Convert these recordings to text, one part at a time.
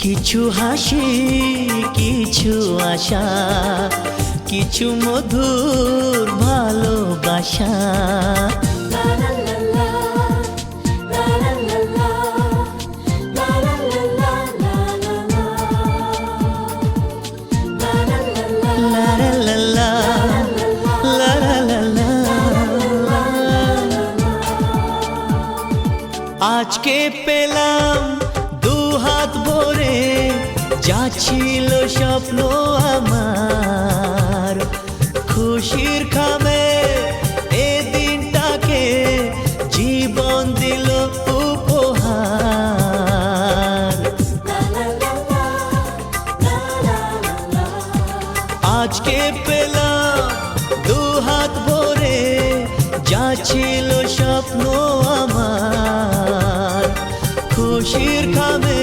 কিছু হাসি, কিছু আশা, কিছু মধুর ভালোবাসা। আজকে পেলাম দু হাত ভরে যা ছিল স্বপ্ন আমার, খুশির খামে এ দিনটাকে জীবন দিল উপহার। আজকে পেলাম দু হাত ভরে যা ছিল স্বপ্ন আমার, খুশির খামে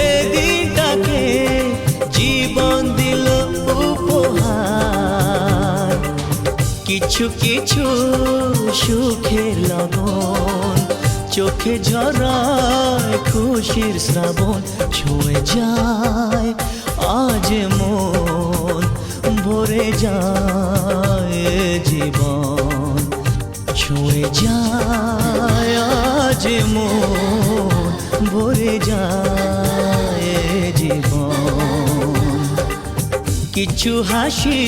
এ দিনটাকে জীবন দিল উপহার। কিছু কিছু সুখের লবণ চোখে ঝরায় খুশির শ্রাবণ, ছুঁয়ে যায় আজ মন, ভরে যায় জীবন, ছুঁয়ে যায় আজ মন, ভরে যায় জীবন। কিছু হাসি